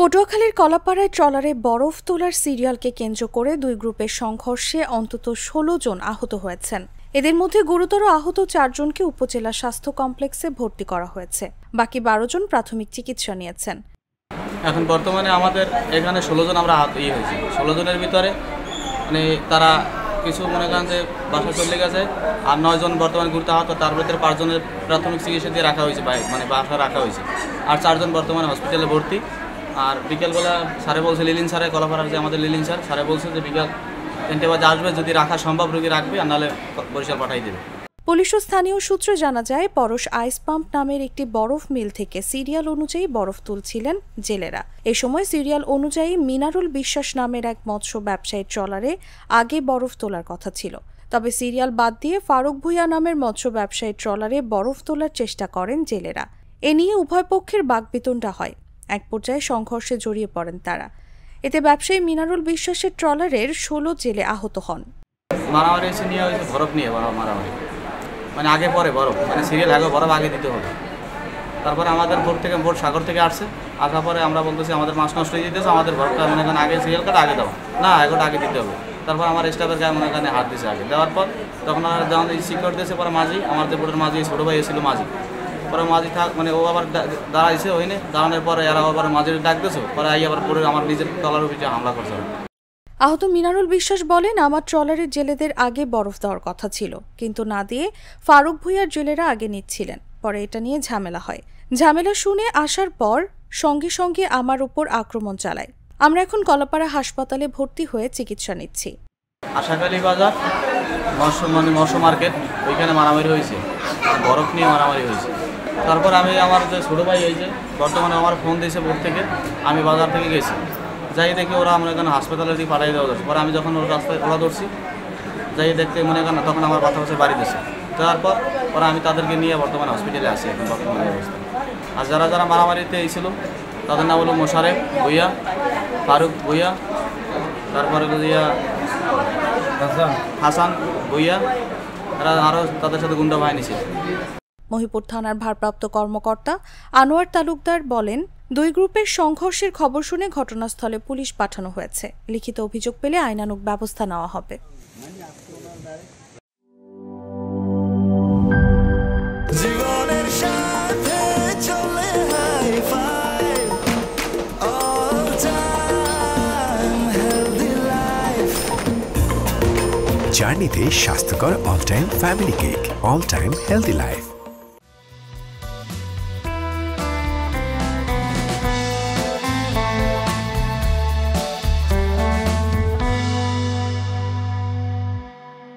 পটুয়াখালীর কলাপাড়ায় ট্রলারে বরফ তোলার সিরিয়ালকে কেন্দ্র করে দুই গ্রুপের সংঘর্ষে অন্তত ১৬ জন আহত হয়েছেন। এদের মধ্যে গুরুতর আহত ৪ জনকে উপজেলা স্বাস্থ্য কমপ্লেক্সে ভর্তি করা হয়েছে। বাকি ১২ জন প্রাথমিক চিকিৎসা নিয়েছেন। এখন বর্তমানে আমাদের এখানে ১৬ জন আমরা আহত হয়েছি। ১৬ জনের ভিতরে তারা কিছু মনে করেন যে বাসা চলে গেছে, আর ৯ জন বর্তমানে গুরুতর আহত। তার ভিতরে ৫ জনের প্রাথমিক চিকিৎসা দিয়ে রাখা হয়েছে, বাসা রাখা হয়েছে, আর ৪ জন বর্তমানে হসপিটালে ভর্তি। আর বিকেলবেলা স্যারে বলছে, লিলিন স্যারে, কলাপাড়ার যে আমাদের লিলিন স্যারে বলছে যে বিকাল ৩টে বাজে আসবে, যদি রাখা সম্ভব রোগী রাখবে, আর নাহলে বরিশাল পাঠাই দেবে। পুলিশ ও স্থানীয় সূত্রে জানা যায়, পরশ আইস পাম্প নামের একটি বরফ মিল থেকে সিরিয়াল অনুযায়ী বরফ তুলছিলেন জেলেরা। এ সময় সিরিয়াল অনুযায়ী মিনারুল বিশ্বাস নামের এক মৎস্য ব্যবসায়ীর ট্রলারে আগে বরফ তোলার কথা ছিল। তবে সিরিয়াল বাদ দিয়ে ফারুক ভুঁইয়া নামের মৎস্য ব্যবসায়ীর ট্রলারে বরফ তোলার চেষ্টা করেন জেলেরা। এ নিয়ে উভয় পক্ষের বাকবিতণ্ডা হয়। এক পর্যায়ে সংঘর্ষে জড়িয়ে পড়েন তারা। এতে ব্যবসায়ী মিনারুল বিশ্বাসের ট্রলারের ১৬ জেলে আহত হন। মারামারি নিয়ে হয়েছে, বরফ নিয়ে মারামারি, আগে পরে বরফ, সিরিয়াল আগে বরফ আগে দিতে হবে। তারপরে আমাদের বোট সাগর থেকে আসছে, আসার পরে আমরা বলতেছি আমাদের মাছ নষ্ট হয়ে যেতেছে, আমাদের বরফটা আগে সিরিয়াল কাটা আগে দাও, না এগোটা আগে দিতে হবে। তারপর আমার স্টাফের গায়ে হাত দিয়েছে আগে দেওয়ার পর, তখন যখন সিকিউর দিয়েছে পরে মাঝি, আমার যে বোটের মাঝি ছোটো ভাই এসেছিল মাঝি, পরে মাঝি ও আবার দাঁড়াইছে, ওইনে দাঁড়ানোর পরে এরা আবার মাঝির ডাক দিয়েছে, পরে আবার পরে আমার নিজের ট্রলার উপরে হামলা করছে। আহত মিনারুল বিশ্বাস বলেন, আমার ট্রলারের জেলেদের আগে বরফ দেওয়ার কথা ছিল, কিন্তু না দিয়ে ফারুক ভুঁইয়ার জেলেরা আগে নিচ্ছিলেন। পরে এটা নিয়ে ঝামেলা হয়। ঝামেলা শুনে আসার পর সঙ্গে সঙ্গে আমার উপর আক্রমণ চালায়। আমরা এখন কলাপাড়া হাসপাতালে ভর্তি হয়ে চিকিৎসা নিচ্ছি। আশাখালী বাজার মৎস্য মার্কেট, ওইখানে মারামারি হয়েছে, বরফ নিয়ে মারামারি হয়েছে। তারপর আমি আমার যে ছোটো ভাই হয়েছে, বর্তমানে আমার ফোন দিয়েছে বোর্ড থেকে, আমি বাজার থেকে গেছি, যাই দেখি ওরা আমরা এখানে হাসপাতালে দিয়ে পাঠিয়ে দেওয়া যাচ্ছে। পরে আমি যখন ওর রাস্তায় ওরা ধরছি, যাই দেখতে তখন আমার বাচ্চা বাচ্চা বাড়ি দিয়েছে। তারপর পরে আমি তাদেরকে নিয়ে বর্তমানে হসপিটালে আসি এখন বর্তমানে অবস্থা। আর যারা মারামারিতে এসেছিল তাদের নাম হলো মোশারেফ ভুঁইয়া, ফারুক ভুঁইয়া, তারপরে হাসান ভুঁইয়া, এরা আরও তাদের সাথে গুন্ডা বাহিনী ছিল। মহিপুর থানার ভারপ্রাপ্ত কর্মকর্তা আনোয়ার তালুকদার বলেন, দুই গ্রুপের সংঘর্ষের খবর শুনে ঘটনাস্থলে পুলিশ পাঠানো হয়েছে। লিখিত অভিযোগ পেলে আইনানুগ ব্যবস্থা নেওয়া হবে। জার্নিতে স্বাস্থ্যকর all time family cake, all time healthy life.